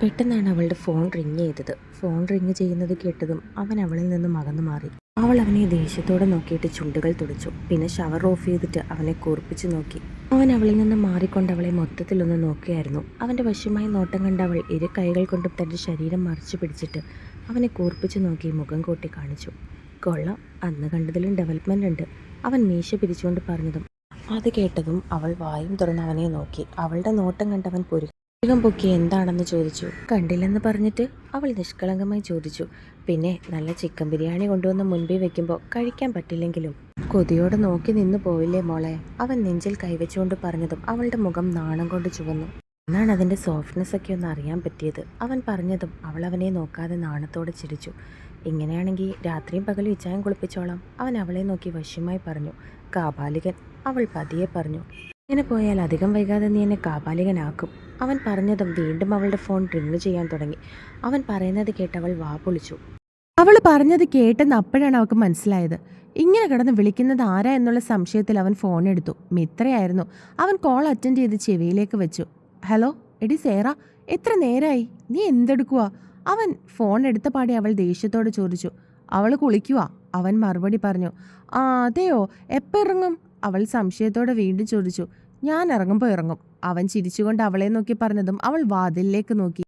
പെട്ടെന്നാണ് അവളുടെ phone ring ചെയ്തത്. ഫോൺ റിങ് ചെയ്യുന്നത് കേട്ടതും അവൻ അവളിൽ നിന്നും അകന്നു മാറി. അവൾ അവനെ ദേഷ്യത്തോടെ നോക്കിയിട്ട് ചുണ്ടുകൾ തുടച്ചു. പിന്നെ ഷവർ ഓഫ് ചെയ്തിട്ട് അവനെ കൂർപ്പിച്ചു നോക്കി. അവൻ അവളിൽ നിന്ന് മാറിക്കൊണ്ട് അവളെ മൊത്തത്തിലൊന്ന് നോക്കിയായിരുന്നു. അവൻ്റെ വശ്യമായ നോട്ടം കണ്ട അവൾ ഇരു കൈകൾ കൊണ്ടും തൻ്റെ ശരീരം മറിച്ചു പിടിച്ചിട്ട് അവനെ കൂർപ്പിച്ചു നോക്കി മുഖം കൂട്ടി കാണിച്ചു. കൊള്ളാം, അന്ന് കണ്ടതിലും ഡെവലപ്മെൻ്റ് ഉണ്ട്, അവൻ മീശ പിരിച്ചുകൊണ്ട് പറഞ്ഞതും അത് കേട്ടതും അവൾ വായും തുറന്ന് അവനെ നോക്കി. അവളുടെ നോട്ടം കണ്ടവൻ പുരുകം പൊക്കി എന്താണെന്ന് ചോദിച്ചു. കണ്ടില്ലെന്ന് പറഞ്ഞിട്ട് അവൾ നിഷ്കളങ്കമായി ചോദിച്ചു. പിന്നെ നല്ല ചിക്കൻ ബിരിയാണി കൊണ്ടുവന്ന് മുൻപിൽ വെക്കുമ്പോൾ കഴിക്കാൻ പറ്റില്ലെങ്കിലും കൊതിയോടെ നോക്കി നിന്ന് പോയില്ലേ മോളെ, അവൻ നെഞ്ചിൽ കൈവച്ചുകൊണ്ട് പറഞ്ഞതും അവളുടെ മുഖം നാണം കൊണ്ട് ചുവന്നു. എന്നാണ് അതിൻ്റെ സോഫ്റ്റ്നെസ് ഒക്കെ ഒന്ന് അറിയാൻ പറ്റിയത്. അവൻ പറഞ്ഞതും അവൾ അവനെ നോക്കാതെ നാണത്തോടെ ചിരിച്ചു. ഇങ്ങനെയാണെങ്കിൽ രാത്രിയും പകലും ഇച്ചായം കുളിപ്പിച്ചോളാം, അവൻ അവളെ നോക്കി വശ്യമായി പറഞ്ഞു. കാപാലികൻ, അവൾ പതിയെ പറഞ്ഞു. ഇങ്ങനെ പോയാൽ അധികം വൈകാതെ നീ എന്നെ കാപാലികനാക്കും, അവൻ പറഞ്ഞതും വീണ്ടും അവളുടെ ഫോൺ റിങ് ചെയ്യാൻ തുടങ്ങി. അവൻ പറയുന്നത് കേട്ട് അവൾ വാ പൊളിച്ചു. അവൾ പറഞ്ഞത് കേട്ടെന്ന് അപ്പോഴാണ് അവൾക്ക് മനസ്സിലായത്. ഇങ്ങനെ കിടന്ന് വിളിക്കുന്നത് ആരാ എന്നുള്ള സംശയത്തിൽ അവൻ ഫോൺ എടുത്തു. മിത്രയായിരുന്നു. അവൻ കോൾ അറ്റൻഡ് ചെയ്ത് ചെവിയിലേക്ക് വെച്ചു. ഹലോ എടി സേറ, എത്ര നേരമായി, നീ എന്തെടുക്കുക? അവൻ ഫോൺ എടുത്ത പാടി അവൾ ദേഷ്യത്തോട് ചോദിച്ചു. അവൾ കുളിക്കുക, അവൻ മറുപടി പറഞ്ഞു. ആ അതെയോ, എപ്പോൾ ഇറങ്ങും? അവൾ സംശയത്തോടെ വീണ്ടും ചോദിച്ചു. ഞാൻ ഇറങ്ങുമ്പോൾ ഇറങ്ങും, അവൻ ചിരിച്ചുകൊണ്ട് അവളെ നോക്കി പറഞ്ഞതും അവൾ വാതിലിലേക്ക് നോക്കി.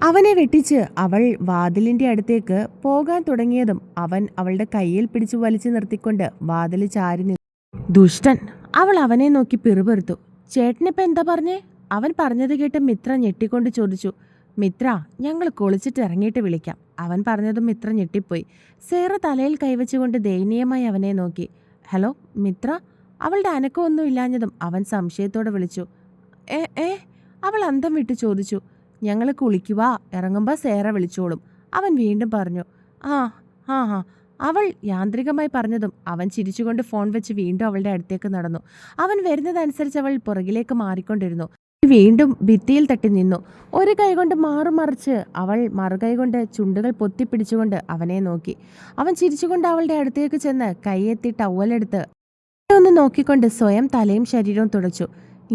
അവനെ വെട്ടിച്ച് അവൾ വാതിലിന്റെ അടുത്തേക്ക് പോകാൻ തുടങ്ങിയതും അവൻ അവളുടെ കയ്യിൽ പിടിച്ചു വലിച്ചു നിർത്തിക്കൊണ്ട് വാതിൽ ചാരി നിന്നു. ദുഷ്ടൻ, അവൾ അവനെ നോക്കി പിറുപിറുത്തു. ചേട്ടനിപ്പോൾ എന്താ പറഞ്ഞേ? അവൻ പറഞ്ഞത് കേട്ട് മിത്ര ഞെട്ടിക്കൊണ്ട് ചോദിച്ചു. മിത്ര, ഞങ്ങൾ കുളിച്ചിട്ട് ഇറങ്ങിയിട്ട് വിളിക്കാം, അവൻ പറഞ്ഞതും മിത്ര ഞെട്ടിപ്പോയി. സേറ തലയിൽ കൈവച്ചുകൊണ്ട് ദയനീയമായി അവനെ നോക്കി. ഹലോ മിത്ര, അവളുടെ അനക്കമൊന്നും ഇല്ലാഞ്ഞതും അവൻ സംശയത്തോടെ വിളിച്ചു. ഏ അവൾ അന്തം വിട്ട് ചോദിച്ചു. ഞങ്ങൾ കുളിക്കുക, ഇറങ്ങുമ്പോൾ സേറ വിളിച്ചോളും, അവൻ വീണ്ടും പറഞ്ഞു. ആ ആ ആ അവൾ യാന്ത്രികമായി പറഞ്ഞതും അവൻ ചിരിച്ചുകൊണ്ട് ഫോൺ വെച്ച് വീണ്ടും അവളുടെ അടുത്തേക്ക് നടന്നു. അവൻ വരുന്നതനുസരിച്ച് അവൾ പുറകിലേക്ക് മാറിക്കൊണ്ടിരുന്നു. വീണ്ടും ഭിത്തിയിൽ തട്ടി നിന്നു. ഒരു കൈകൊണ്ട് മാറുമറിച്ച് അവൾ മറുകൈ കൊണ്ട് ചുണ്ടുകൾ പൊത്തിപ്പിടിച്ചുകൊണ്ട് അവനെ നോക്കി. അവൻ ചിരിച്ചുകൊണ്ട് അവളുടെ അടുത്തേക്ക് ചെന്ന് കൈയെത്തി ടവലെടുത്ത് ഒന്ന് നോക്കിക്കൊണ്ട് സ്വയം തലയും ശരീരവും തുടച്ചു.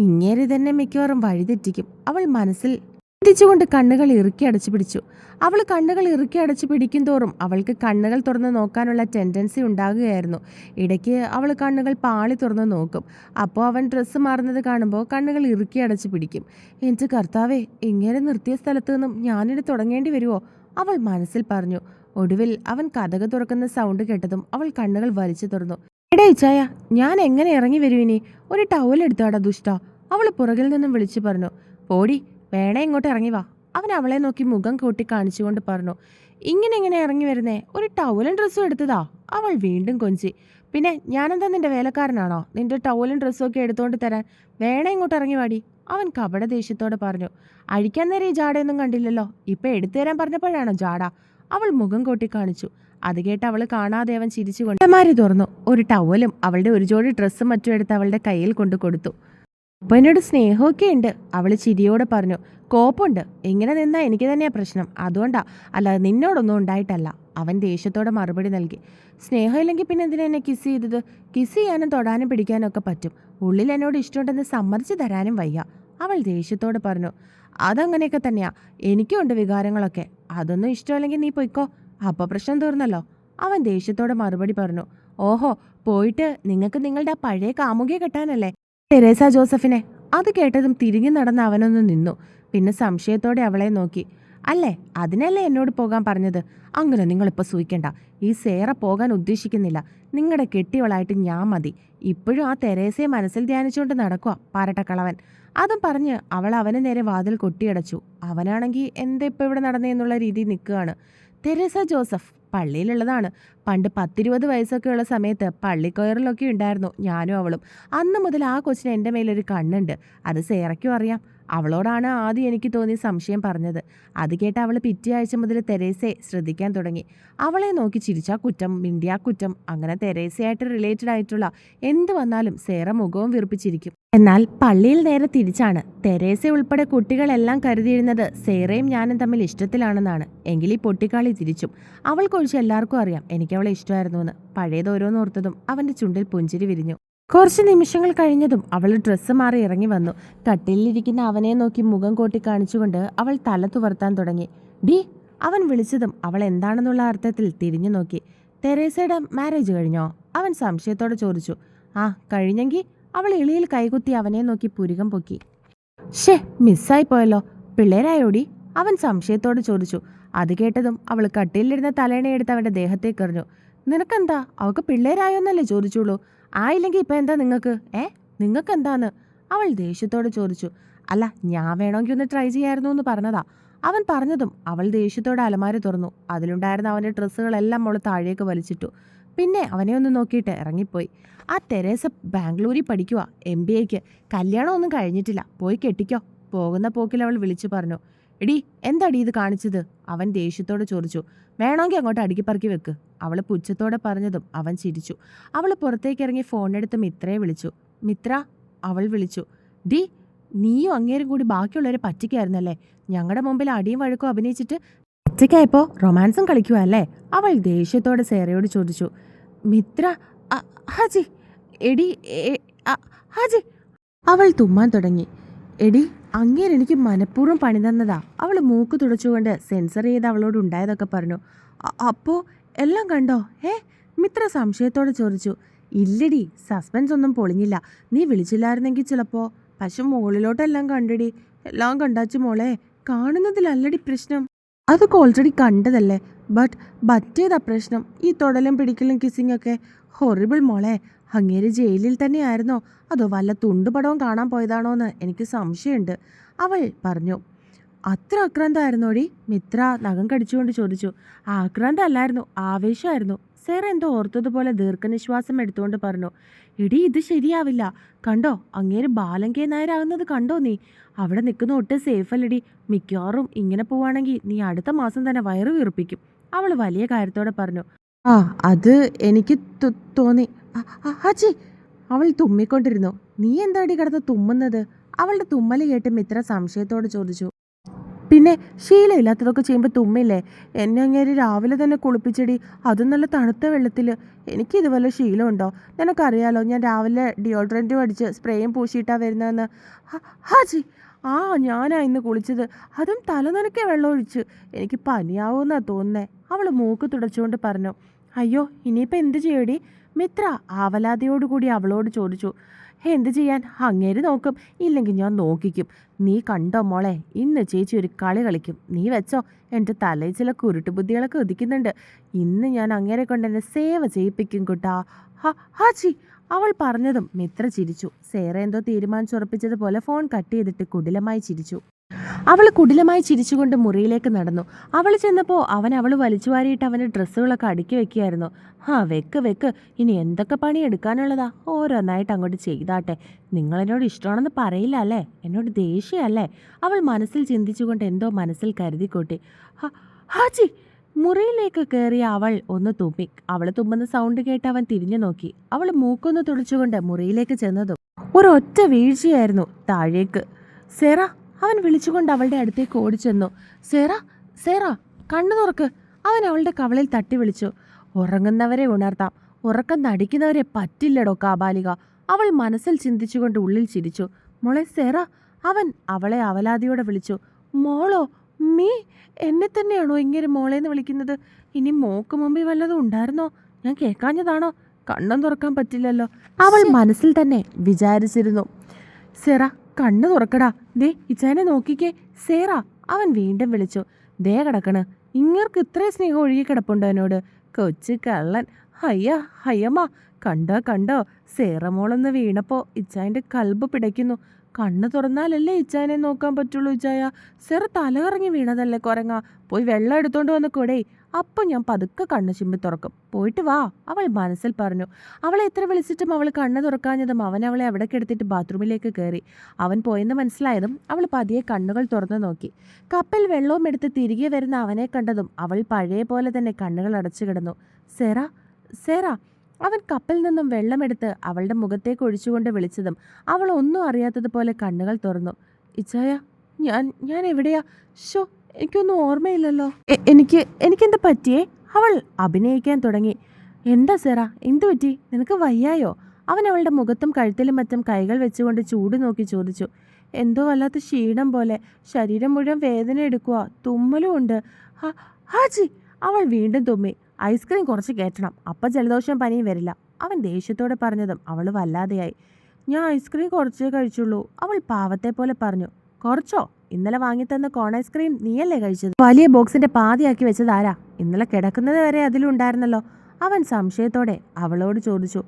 ഇങ്ങേര് തന്നെ മിക്കവാറും വഴിതെറ്റിക്കും, അവൾ മനസ്സിൽ ചിന്തിച്ചുകൊണ്ട് കണ്ണുകൾ ഇറുക്കി അടച്ചു പിടിച്ചു. അവൾ കണ്ണുകൾ ഇറുക്കി അടച്ചു പിടിക്കും തോറും അവൾക്ക് കണ്ണുകൾ തുറന്ന് നോക്കാനുള്ള ടെൻഡൻസി ഉണ്ടാകുകയായിരുന്നു. ഇടയ്ക്ക് അവൾ കണ്ണുകൾ പാളി തുറന്ന് നോക്കും. അപ്പോൾ അവൻ ഡ്രസ്സ് മാറുന്നത് കാണുമ്പോൾ കണ്ണുകൾ ഇറുക്കി അടച്ചു പിടിക്കും. എൻ്റെ കർത്താവേ, ഇങ്ങനെ നിർത്തിയ സ്ഥലത്തു നിന്നും ഞാനിത് തുടങ്ങേണ്ടി വരുമോ, അവൾ മനസ്സിൽ പറഞ്ഞു. ഒടുവിൽ അവൻ കതക് തുറക്കുന്ന സൗണ്ട് കേട്ടതും അവൾ കണ്ണുകൾ വലിച്ചു തുറന്നു. എടാ ഇച്ചായ, ഞാൻ എങ്ങനെ ഇറങ്ങി വരും ഇനി? ഒരു ടവൽ എടുത്താടാ ദുഷ്ട, അവൾ പുറകിൽ നിന്നും വിളിച്ചു പറഞ്ഞു. പോടി, വേണേ ഇങ്ങോട്ട് ഇറങ്ങി വാ, അവൻ അവളെ നോക്കി മുഖം കൂട്ടി കാണിച്ചുകൊണ്ട് പറഞ്ഞു. ഇങ്ങനെ ഇറങ്ങി വരുന്നേ, ഒരു ടവലും ഡ്രസ്സും എടുത്തതാ, അവൾ വീണ്ടും കൊഞ്ചി. പിന്നെ ഞാനെന്താ നിന്റെ വേലക്കാരനാണോ, നിന്റെ ടവലും ഡ്രസ്സും ഒക്കെ എടുത്തുകൊണ്ട് തരാൻ? വേണേ ഇങ്ങോട്ട് ഇറങ്ങി വാടി, അവൻ കപട ദേഷ്യത്തോടെ പറഞ്ഞു. അഴിക്കാൻ നേരെ ഈ ജാടയൊന്നും കണ്ടില്ലല്ലോ, ഇപ്പം എടുത്തു തരാൻ പറഞ്ഞപ്പോഴാണോ ജാട, അവൾ മുഖം കൂട്ടി കാണിച്ചു. അത് കേട്ട് അവൾ കാണാതെ അവൻ ചിരിച്ചുകൊണ്ട് മാരി തുറന്നു. ഒരു ടവലും അവളുടെ ഒരു ജോഡി ഡ്രസ്സും മറ്റും എടുത്ത് അവളുടെ കയ്യിൽ കൊണ്ടു കൊടുത്തു. അപ്പൊ എന്നോട് സ്നേഹമൊക്കെ ഉണ്ട്, അവൾ ചിരിയോടെ പറഞ്ഞു. കോപ്പുണ്ട്, ഇങ്ങനെ നിന്നാ എനിക്ക് തന്നെയാ പ്രശ്നം, അതുകൊണ്ടാ, അല്ലാതെ നിന്നോടൊന്നും ഉണ്ടായിട്ടല്ല, അവൻ ദേഷ്യത്തോടെ മറുപടി നൽകി. സ്നേഹമില്ലെങ്കിൽ പിന്നെ എന്തിനാ എന്നെ കിസ് ചെയ്തത്? കിസ് ചെയ്യാനും തൊടാനും പിടിക്കാനും ഒക്കെ പറ്റും, ഉള്ളിൽ എന്നോട് ഇഷ്ടമുണ്ടെന്ന് സമ്മതിച്ചു തരാനും വയ്യ, അവൾ ദേഷ്യത്തോടെ പറഞ്ഞു. അതങ്ങനെയൊക്കെ തന്നെയാ, എനിക്കും ഉണ്ട് വികാരങ്ങളൊക്കെ, അതൊന്നും ഇഷ്ടമല്ലെങ്കിൽ നീ പൊയ്ക്കോ, അപ്പോൾ പ്രശ്നം തീർന്നല്ലോ, അവൻ ദേഷ്യത്തോടെ മറുപടി പറഞ്ഞു. ഓഹോ, പോയിട്ട് നിങ്ങൾക്ക് നിങ്ങളുടെ ആ പഴയ കാമുകിയെ കെട്ടാനല്ലേ? തെരേസ ജോസഫിനെ. അത് കേട്ടതും തിരിഞ്ഞു നടന്ന് അവനൊന്ന് നിന്നു. പിന്നെ സംശയത്തോടെ അവളെ നോക്കി. അല്ലേ, അതിനല്ലേ എന്നോട് പോകാൻ പറഞ്ഞത്? അങ്ങനെ നിങ്ങളിപ്പോൾ സൂഹിക്കണ്ട, ഈ സേറ പോകാൻ ഉദ്ദേശിക്കുന്നില്ല, നിങ്ങളുടെ കെട്ടിയവളായിട്ട് ഞാൻ മതി, ഇപ്പോഴും ആ തെരേസയെ മനസ്സിൽ ധ്യാനിച്ചുകൊണ്ട് നടക്കുക പാരട്ടക്കളവൻ. അതും പറഞ്ഞ് അവൾ അവന് നേരെ വാതിൽ കൊട്ടിയടച്ചു. അവനാണെങ്കിൽ എന്താ ഇപ്പോൾ ഇവിടെ നടന്നേന്നുള്ള രീതിയിൽ നിൽക്കുകയാണ്. തെരേസ ജോസഫ് പള്ളിയിലുള്ളതാണ്. പണ്ട് 10-20 വയസ്സൊക്കെ ഉള്ള സമയത്ത് പള്ളിക്കൊയറിലൊക്കെ ഉണ്ടായിരുന്നു ഞാനും അവളും. അന്ന് മുതൽ ആ കൊച്ചിന് എൻ്റെ മേലൊരു കണ്ണുണ്ട്, അത് സേറയ്ക്കും അറിയാം. അവളോടാണ് ആദ്യം എനിക്ക് തോന്നിയ സംശയം പറഞ്ഞത്. അത് കേട്ട് അവൾ പിറ്റേ ആഴ്ച മുതൽ തെരേസയെ ശ്രദ്ധിക്കാൻ തുടങ്ങി. അവളെ നോക്കി ചിരിച്ചാ കുറ്റം, മിണ്ടിയാ കുറ്റം, അങ്ങനെ തെരേസയായിട്ട് റിലേറ്റഡ് ആയിട്ടുള്ള എന്ത് വന്നാലും സേറ മുഖവും വീർപ്പിച്ചിരിക്കും. എന്നാൽ പള്ളിയിൽ നേരെ തിരിച്ചാണ്. തെരേസ ഉൾപ്പെടെ കുട്ടികളെല്ലാം കരുതിയിരുന്നത് സേറയും ഞാനും തമ്മിൽ ഇഷ്ടത്തിലാണെന്നാണ്. എങ്കിൽ ഈ പൊട്ടിക്കാളി തിരിച്ചും. അവൾക്കൊഴിച്ച് എല്ലാവർക്കും അറിയാം എനിക്കവളെ ഇഷ്ടമായിരുന്നു എന്ന്. പഴയതോരോന്നോർത്തതും അവൻ്റെ ചുണ്ടിൽ പുഞ്ചിരി വിരിഞ്ഞു. കുറച്ച് നിമിഷങ്ങൾ കഴിഞ്ഞതും അവൾ ഡ്രസ്സ് മാറി ഇറങ്ങി വന്നു. കട്ടിലിരിക്കുന്ന അവനെ നോക്കി മുഖം കോട്ടി കാണിച്ചുകൊണ്ട് അവൾ തല തുവർത്താൻ തുടങ്ങി. ഡി, അവൻ വിളിച്ചതും അവൾ എന്താണെന്നുള്ള അർത്ഥത്തിൽ തിരിഞ്ഞു നോക്കി. തെരേസയുടെ മാരേജ് കഴിഞ്ഞോ? അവൻ സംശയത്തോടെ ചോദിച്ചു. ആ, കഴിഞ്ഞെങ്കിൽ. അവൾ എളിയിൽ കൈകുത്തി അവനെ നോക്കി പുരികം പൊക്കി. ഷേ, മിസ്സായി പോയല്ലോ. പിള്ളേരായോടി? അവൻ സംശയത്തോടെ ചോദിച്ചു. അത് കേട്ടതും അവൾ കട്ടിലിരുന്ന തലേണയെടുത്ത് അവൻ്റെ ദേഹത്തേക്ക് എറിഞ്ഞു. നിനക്കെന്താ? അവൾക്ക് പിള്ളേരായോന്നല്ലേ ചോദിച്ചുള്ളൂ. ആയില്ലെങ്കിൽ ഇപ്പം എന്താ നിങ്ങൾക്ക്? നിങ്ങൾക്കെന്താന്ന്? അവൾ ദേഷ്യത്തോടെ ചോദിച്ചു. അല്ല, ഞാൻ വേണമെങ്കിൽ ഒന്ന് ട്രൈ ചെയ്യായിരുന്നു എന്ന് പറഞ്ഞതാ. അവൻ പറഞ്ഞതും അവൾ ദേഷ്യത്തോടെ അലമാര തുറന്നു. അതിലുണ്ടായിരുന്ന അവൻ്റെ ഡ്രസ്സുകളെല്ലാം അവൾ താഴേക്ക് വലിച്ചിട്ടു. പിന്നെ അവനെ ഒന്ന് നോക്കിയിട്ട് ഇറങ്ങിപ്പോയി. ആ തെരേസ ബാംഗ്ലൂരിൽ പഠിക്കുക, MBAക്ക്. കല്യാണമൊന്നും കഴിഞ്ഞിട്ടില്ല, പോയി കെട്ടിക്കോ. പോകുന്ന പോക്കിൽ അവൾ വിളിച്ചു പറഞ്ഞു. എടി, എന്താടി ഇത് കാണിച്ചത്? അവൻ ദേഷ്യത്തോടെ ചോദിച്ചു. വേണമെങ്കിൽ അങ്ങോട്ട് അടുക്കിപ്പറക്കി വെക്ക്. അവൾ പുച്ഛത്തോടെ പറഞ്ഞതും അവൻ ചിരിച്ചു. അവൾ പുറത്തേക്ക് ഇറങ്ങി ഫോണെടുത്ത് മിത്രയെ വിളിച്ചു. മിത്ര, അവൾ വിളിച്ചു. ഡി, നീയും അങ്ങേരും കൂടി ബാക്കിയുള്ളവരെ പറ്റിക്കായിരുന്നല്ലേ? ഞങ്ങളുടെ മുമ്പിൽ അടിയും വഴക്കും അഭിനയിച്ചിട്ട് ഒറ്റയ്ക്കായപ്പോൾ റൊമാൻസും കളിക്കുക അല്ലേ? അവൾ ദേഷ്യത്തോടെ സേറയോട് ചോദിച്ചു. മിത്ര, ഹാജി, എടി, ഹാജി. അവൾ തുമ്മാൻ തുടങ്ങി. എടി, അങ്ങേരെനിക്ക് മനഃപൂർവ്വം പണി തന്നതാ. അവൾ മൂക്ക് തുടച്ചുകൊണ്ട് സെൻസർ ചെയ്ത് അവളോട് ഉണ്ടായതൊക്കെ പറഞ്ഞു. അപ്പോൾ എല്ലാം കണ്ടോ? മിത്ര സംശയത്തോടെ ചോദിച്ചു. ഇല്ലടി, സസ്പെൻസ് ഒന്നും പൊളിഞ്ഞില്ല. നീ വിളിച്ചില്ലായിരുന്നെങ്കിൽ ചിലപ്പോൾ. പക്ഷെ മുകളിലോട്ടെല്ലാം കണ്ടടി. എല്ലാം കണ്ടാച്ചു മോളെ. കാണുന്നതിലല്ലടി പ്രശ്നം. അതൊക്കെ ഓൾറെഡി കണ്ടതല്ലേ. ബറ്റേതാ പ്രശ്നം? ഈ തൊടലും പിടിക്കലും കിസിങ്ങൊക്കെ ഹൊറിബിൾ മോളെ. അങ്ങേര് ജയിലിൽ തന്നെയായിരുന്നോ അതോ വല്ല തുണ്ടുപടവും കാണാൻ പോയതാണോന്ന് എനിക്ക് സംശയമുണ്ട്, അവൾ പറഞ്ഞു. അത്ര ആക്രാന്തമായിരുന്നോടി? മിത്ര നഖം കടിച്ചുകൊണ്ട് ചോദിച്ചു. ആക്രാന്തമല്ലായിരുന്നു, ആവേശമായിരുന്നു. സേറ എന്തോ ഓർത്തതുപോലെ ദീർഘനിശ്വാസം എടുത്തുകൊണ്ട് പറഞ്ഞു. എടി, ഇത് ശരിയാവില്ല. കണ്ടോ, അങ്ങേര് ബാലൻ കെ നായരാകുന്നത് കണ്ടോ നീ? അവിടെ നിൽക്കുന്ന ഒട്ടും സേഫ് അല്ലടി. മിക്കവാറും ഇങ്ങനെ പോവാണെങ്കിൽ നീ അടുത്ത മാസം തന്നെ വയറ് വീർപ്പിക്കും, അവൾ വലിയ കാര്യത്തോടെ പറഞ്ഞു. ആ, അത് എനിക്ക് തോന്നി ഹാജി. അവൾ തുമ്മിക്കൊണ്ടിരുന്നു. നീ എന്താടി കിടന്ന് തുമ്മുന്നത്? അവളുടെ തുമ്മൽ കേട്ട് മിത്ര സംശയത്തോടെ ചോദിച്ചു. പിന്നെ ശീലമില്ലാത്തതൊക്കെ ചെയ്യുമ്പോൾ തുമ്മില്ലേ? എന്നെ അങ്ങേര് രാവിലെ തന്നെ കുളിപ്പിച്ചടി, അതും നല്ല തണുത്ത വെള്ളത്തിൽ. എനിക്കിതുപോലെ ശീലമുണ്ടോ? നിനക്കറിയാലോ, ഞാൻ രാവിലെ ഡിയോഡ്രൻറ്റും അടിച്ച് സ്പ്രേയും പൂശിയിട്ടാണ് വരുന്നതെന്ന്. ഹാജി, ഞാനാ ഇന്ന് കുളിച്ചത്, അതും തലനനക്കെ വെള്ളം ഒഴിച്ച്. എനിക്ക് പനിയാവുമെന്നാ തോന്നുന്നേ, അവൾ മൂക്ക് തുടച്ചുകൊണ്ട് പറഞ്ഞു. അയ്യോ, ഇനിയിപ്പോൾ എന്ത് ചെയ്യടി? മിത്ര ആവലാതിയോടുകൂടി അവളോട് ചോദിച്ചു. എന്ത് ചെയ്യാൻ? അങ്ങേര് നോക്കും, ഇല്ലെങ്കിൽ ഞാൻ നോക്കിക്കും. നീ കണ്ടോ മോളെ, ഇന്ന് ചേച്ചി ഒരു കളി കളിക്കും. നീ വെച്ചോ, എൻ്റെ തലയിൽ ചില കുരുട്ടുബുദ്ധികളൊക്കെ ഉദിക്കുന്നുണ്ട്. ഇന്ന് ഞാൻ അങ്ങേരെ കൊണ്ട് എന്നെ സേവ ചെയ്യിപ്പിക്കും കുട്ടാ. ഹാച്ചി, അവൾ പറഞ്ഞതും മിത്ര ചിരിച്ചു. സേറ എന്തോ തീരുമാനിച്ചുറപ്പിച്ചതുപോലെ ഫോൺ കട്ട് ചെയ്തിട്ട് കുടിലമായി ചിരിച്ചു. അവൾ കുടിലമായി ചിരിച്ചുകൊണ്ട് മുറിയിലേക്ക് നടന്നു. അവൾ ചെന്നപ്പോൾ അവൾ വലിച്ചുവാരിയിട്ട് അവൻ്റെ ഡ്രസ്സുകളൊക്കെ അടുക്കി വെക്കുകയായിരുന്നു. വെക്ക്, ഇനി എന്തൊക്കെ പണി എടുക്കാനുള്ളതാ? ഓരോന്നായിട്ട് അങ്ങോട്ട് ചെയ്താട്ടെ. നിങ്ങളെന്നോട് ഇഷ്ടമാണെന്ന് പറയില്ല അല്ലേ? എന്നോട് ദേഷ്യമല്ലേ? അവൾ മനസ്സിൽ ചിന്തിച്ചുകൊണ്ട് എന്തോ മനസ്സിൽ കരുതിക്കൂട്ടി. ഹാജി, മുറിയിലേക്ക് കയറിയ അവൾ ഒന്ന് തുമ്മി. അവൾ തുമ്മുന്ന സൗണ്ട് കേട്ട് അവൻ തിരിഞ്ഞു നോക്കി. അവൾ മൂക്കൊന്ന് തുടിച്ചുകൊണ്ട് മുറിയിലേക്ക് ചെന്നതും ഒരൊറ്റ വീഴ്ചയായിരുന്നു താഴേക്ക്. സേറ, അവൻ വിളിച്ചുകൊണ്ട് അവളുടെ അടുത്തേക്ക് ഓടിച്ചെന്നു. സേറ, കണ്ണു തുറക്ക്, അവൻ അവളുടെ കവളിൽ തട്ടി വിളിച്ചു. ഉറങ്ങുന്നവരെ ഉണർത്താം, ഉറക്കം നടിക്കുന്നവരെ പറ്റില്ലടോ കാബാലിക, അവൾ മനസ്സിൽ ചിന്തിച്ചുകൊണ്ട് ഉള്ളിൽ ചിരിച്ചു. മോളെ സേറ, അവൻ അവളെ അവലാതിയോടെ വിളിച്ചു. മോളോ? മീ, എന്നെ തന്നെയാണോ ഇങ്ങനെ മോളേന്ന് വിളിക്കുന്നത്? ഇനി മോക്ക് മുമ്പിൽ വല്ലതും ഉണ്ടായിരുന്നോ? ഞാൻ കേൾക്കാഞ്ഞതാണോ? കണ്ണും തുറക്കാൻ പറ്റില്ലല്ലോ, അവൾ മനസ്സിൽ തന്നെ വിചാരിച്ചിരുന്നു. സേറ, കണ്ണു തുറക്കടാ. ദേ ഇച്ചാനെ നോക്കിക്കേ സേറ, അവൻ വീണ്ടും വിളിച്ചു. ദേ കിടക്കണ്, ഇങ്ങർക്ക് ഇത്രയും സ്നേഹം ഒഴുകി കിടപ്പുണ്ടോ എന്നോട്? കൊച്ചു കള്ളൻ. ഹയ്യമ്മ, കണ്ടോ സേറ മോളൊന്ന് വീണപ്പോൾ ഇച്ചായൻ്റെ കൽബ് പിടയ്ക്കുന്നു. കണ്ണ് തുറന്നാലല്ലേ ഇച്ചായനെ നോക്കാൻ പറ്റുള്ളൂ. ഇച്ചായ, സേറ തലകറങ്ങി വീണതല്ലേ കൊരങ്ങ. പോയി വെള്ളം എടുത്തോണ്ട് വന്ന് കൂടെ, അപ്പം ഞാൻ പതുക്കെ കണ്ണ് ചിമ്പി തുറക്കും. പോയിട്ട് വാ, അവൾ മനസ്സിൽ പറഞ്ഞു. അവളെ എത്ര വിളിച്ചിട്ടും അവൾ കണ്ണ് തുറക്കാഞ്ഞതും അവൻ അവളെ അവിടെ കിടത്തിയിട്ട് ബാത്റൂമിലേക്ക് കയറി. അവൻ പോയെന്ന് മനസ്സിലായതും അവൾ പതിയെ കണ്ണുകൾ തുറന്നു നോക്കി. കപ്പൽ വെള്ളവും എടുത്ത് തിരികെ വരുന്ന അവനെ കണ്ടതും അവൾ പഴയ പോലെ തന്നെ കണ്ണുകൾ അടച്ചു കിടന്നു. സേറ, അവൻ കപ്പിൽ നിന്നും വെള്ളമെടുത്ത് അവളുടെ മുഖത്തേക്ക് ഒഴിച്ചുകൊണ്ട് വിളിച്ചതും അവൾ ഒന്നും അറിയാത്തതുപോലെ കണ്ണുകൾ തുറന്നു. ഇച്ചായ, ഞാൻ എവിടെയാ? ഷോ, എനിക്കൊന്നും ഓർമ്മയില്ലല്ലോ. എനിക്കെന്താ പറ്റിയേ? അവൾ അഭിനയിക്കാൻ തുടങ്ങി. എന്താ സേറ, എന്തു പറ്റി? നിനക്ക് വയ്യായോ? അവൻ അവളുടെ മുഖത്തും കഴുത്തിലും മറ്റും കൈകൾ വെച്ചുകൊണ്ട് ചൂട് നോക്കി ചോദിച്ചു. എന്തോ വല്ലാത്ത ക്ഷീണം പോലെ, ശരീരം മുഴുവൻ വേദന എടുക്കുക, തുമ്മലും ഉണ്ട്. ഹാജി, അവൾ വീണ്ടും തുമ്മി. ഐസ്ക്രീം കുറച്ച് കയറ്റണം, അപ്പം ജലദോഷം പനിയും വരില്ല, അവൻ ദേഷ്യത്തോടെ പറഞ്ഞതും അവൾ വല്ലാതെയായി. ഞാൻ ഐസ്ക്രീം കുറച്ചേ കഴിച്ചുള്ളൂ, അവൾ പാവത്തെ പോലെ പറഞ്ഞു. കുറച്ചോ? ഇന്നലെ വാങ്ങിത്തന്ന കോൺ ഐസ്ക്രീം നീയല്ലേ കഴിച്ചത്? വലിയ ബോക്സിന്റെ പാതിയാക്കി വെച്ചത് ആരാ? ഇന്നലെ കിടക്കുന്നത് വരെ അതിലുണ്ടായിരുന്നല്ലോ, അവൻ സംശയത്തോടെ അവളോട് ചോദിച്ചു.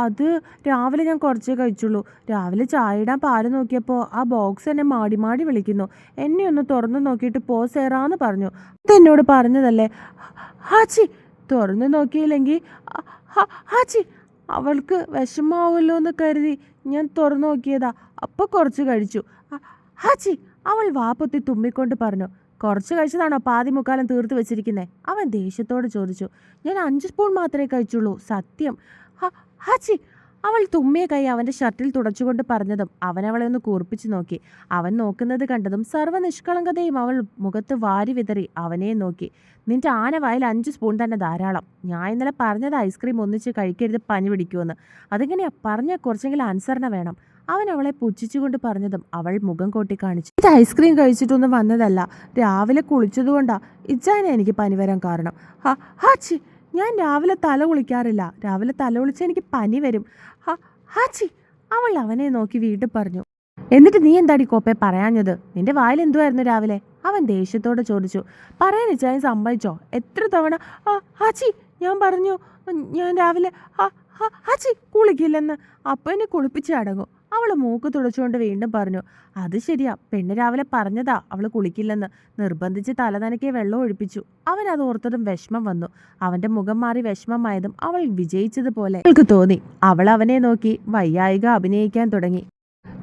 അത് രാവിലെ ഞാൻ കുറച്ചേ കഴിച്ചുള്ളൂ. രാവിലെ ചായ ഇടാൻ പാല് നോക്കിയപ്പോൾ ആ ബോക്സ് എന്നെ മാടി മാടി വിളിക്കുന്നു. എന്നെ ഒന്ന് തുറന്നു നോക്കിയിട്ട് പോ സേറാന്ന് പറഞ്ഞു. അതെന്നോട് പറഞ്ഞതല്ലേ. ഹാച്ചി, തുറന്നു നോക്കിയില്ലെങ്കിൽ ഹാച്ചി, അവൾക്ക് വിഷമാവുമല്ലോ എന്ന് കരുതി ഞാൻ തുറന്നു നോക്കിയതാ. അപ്പോൾ കുറച്ച് കഴിച്ചു. ഹാച്ചി, അവൾ വാപ്പൊത്തി തുമ്മിക്കൊണ്ട് പറഞ്ഞു. കുറച്ച് കഴിച്ചതാണോ പാതി മുക്കാലം തീർത്ത് വെച്ചിരിക്കുന്നേ? അവൻ ദേഷ്യത്തോട് ചോദിച്ചു. ഞാൻ 5 സ്പൂൺ മാത്രമേ കഴിച്ചുള്ളൂ, സത്യം. ഹാച്ചി, അവൾ തുമ്മിയ കൈ അവൻ്റെ ഷർട്ടിൽ തുടച്ചുകൊണ്ട് പറഞ്ഞതും അവൻ അവളെ ഒന്ന് കൂർപ്പിച്ചു നോക്കി. അവൻ നോക്കുന്നത് കണ്ടതും സർവ്വനിഷ്കളങ്കതയും അവൾ മുഖത്ത് വാരി വിതറി അവനെ നോക്കി. നിന്റെ ആനവായിൽ 5 സ്പൂൺ തന്നെ ധാരാളം. ഞാൻ ഇന്നലെ പറഞ്ഞത് ഐസ്ക്രീം ഒന്നിച്ച് കഴിക്കരുത്, പനി പിടിക്കുമെന്ന്. അതെങ്ങനെയാ? പറഞ്ഞാൽ കുറച്ചെങ്കിലും അനുസരണ വേണം. അവൻ അവളെ പുച്ഛിച്ചുകൊണ്ട് പറഞ്ഞതും അവൾ മുഖം കോട്ടി കാണിച്ചു. ഇത് ഐസ്ക്രീം കഴിച്ചിട്ടൊന്നും വന്നതല്ല, രാവിലെ കുളിച്ചതുകൊണ്ടാ ഇച്ചാനെ എനിക്ക് പനി വരാൻ കാരണം. ഹാച്ചി, ഞാൻ രാവിലെ തല കുളിക്കാറില്ല, രാവിലെ തല കുളിച്ചാൽ എനിക്ക് പനി വരും. ഹാച്ചി, അവൾ അവനെ നോക്കി വീണ്ടും പറഞ്ഞു. എന്നിട്ട് നീ എന്താടി കോപ്പെ പറയാഞ്ഞത്? നിന്റെ വായിൽ എന്തുവായിരുന്നു രാവിലെ? അവൻ ദേഷ്യത്തോടെ ചോദിച്ചു. പറയാൻ ഇച്ചാൻ സമ്മതിച്ചോ? എത്ര തവണ ഹാച്ചി ഞാൻ പറഞ്ഞു ഞാൻ രാവിലെ ഹാച്ചി കുളിക്കില്ലെന്ന്. അപ്പം എന്നെ കുളിപ്പിച്ച് അടങ്ങും. അവൾ മൂക്ക് തുടച്ചുകൊണ്ട് വീണ്ടും പറഞ്ഞു. അത് ശരിയാ, പെണ്ണ് രാവിലെ പറഞ്ഞതാ അവൾ കുളിക്കില്ലെന്ന്. നിർബന്ധിച്ച് തലനനയ്ക്ക് വെള്ളം ഒഴിപ്പിച്ചു. അവൻ അത് ഓർത്തതും വിഷമം വന്നു. അവൻ്റെ മുഖം മാറി വിഷമമായതും അവൾ വിജയിച്ചതുപോലെ അവൾക്ക് തോന്നി. അവൾ അവനെ നോക്കി വയ്യായിക അഭിനയിക്കാൻ തുടങ്ങി.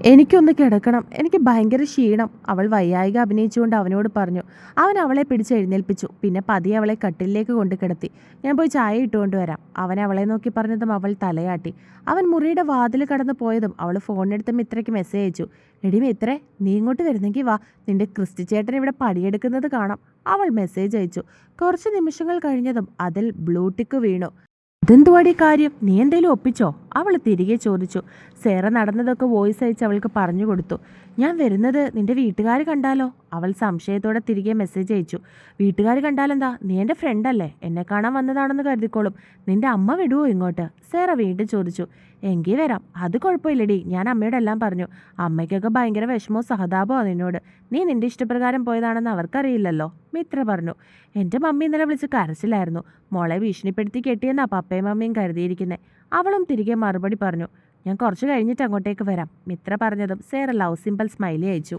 എനിക്കൊന്ന് കിടക്കണം, എനിക്ക് ഭയങ്കര ക്ഷീണം, അവൾ വയ്യായിക അഭിനയിച്ചുകൊണ്ട് അവനോട് പറഞ്ഞു. അവൻ അവളെ പിടിച്ച് എഴുന്നേൽപ്പിച്ചു. പിന്നെ പതിയെ അവളെ കട്ടിലേക്ക് കൊണ്ട് കിടത്തി. ഞാൻ പോയി ചായ ഇട്ടുകൊണ്ട് വരാം, അവൻ അവളെ നോക്കി പറഞ്ഞതും അവൾ തലയാട്ടി. അവൻ മുറിയുടെ വാതിൽ കടന്നു പോയതും അവൾ ഫോണെടുത്ത് മിത്രയ്ക്ക് മെസ്സേജ് അയച്ചു. എടി മിത്രേ, നീ ഇങ്ങോട്ട് വരുന്നെങ്കിൽ വാ, നിന്റെ ക്രിസ്റ്റി ചേട്ടൻ ഇവിടെ പണിയെടുക്കുന്നത് കാണാം, അവൾ മെസ്സേജ് അയച്ചു. കുറച്ച് നിമിഷങ്ങൾ കഴിഞ്ഞതും അതിൽ ബ്ലൂടിക്ക് വീണു. ഇതെന്തുവാടി കാര്യം? നീ എന്തേലും ഒപ്പിച്ചോ? അവൾ തിരികെ ചോദിച്ചു. സേറ നടന്നതൊക്കെ വോയിസ് അയച്ച് അവൾക്ക് പറഞ്ഞു കൊടുത്തു. ഞാൻ വരുന്നത് നിന്റെ വീട്ടുകാർ കണ്ടാലോ? അവൾ സംശയത്തോടെ തിരികെ മെസ്സേജ് അയച്ചു. വീട്ടുകാർ കണ്ടാലെന്താ? നീ എൻ്റെ ഫ്രണ്ടല്ലേ, എന്നെ കാണാൻ വന്നതാണെന്ന് കരുതിക്കോളും. നിന്റെ അമ്മ വിടുവോ ഇങ്ങോട്ട്? സേറ വീണ്ടും ചോദിച്ചു. എങ്കിൽ വരാം, അത് കുഴപ്പമില്ലടി, ഞാൻ അമ്മയോടെല്ലാം പറഞ്ഞു. അമ്മയ്ക്കൊക്കെ ഭയങ്കര വിഷമോ സഹതാപമോ നിന്നോട്. നീ നിന്റെ ഇഷ്ടപ്രകാരം പോയതാണെന്ന് അവർക്കറിയില്ലല്ലോ, മിത്ര പറഞ്ഞു. എൻ്റെ മമ്മി ഇന്നലെ വിളിച്ച് കരച്ചിലായിരുന്നു. മോളെ ഭീഷണിപ്പെടുത്തി കെട്ടിയെന്നാ പപ്പയും മമ്മിയും കരുതിയിരിക്കുന്നത്. അവളും തിരികെ മറുപടി പറഞ്ഞു. ഞാൻ കുറച്ച് കഴിഞ്ഞിട്ട് അങ്ങോട്ടേക്ക് വരാം, മിത്ര പറഞ്ഞതും സേറ ലവ് സിമ്പിൾ സ്മൈലി അയച്ചു.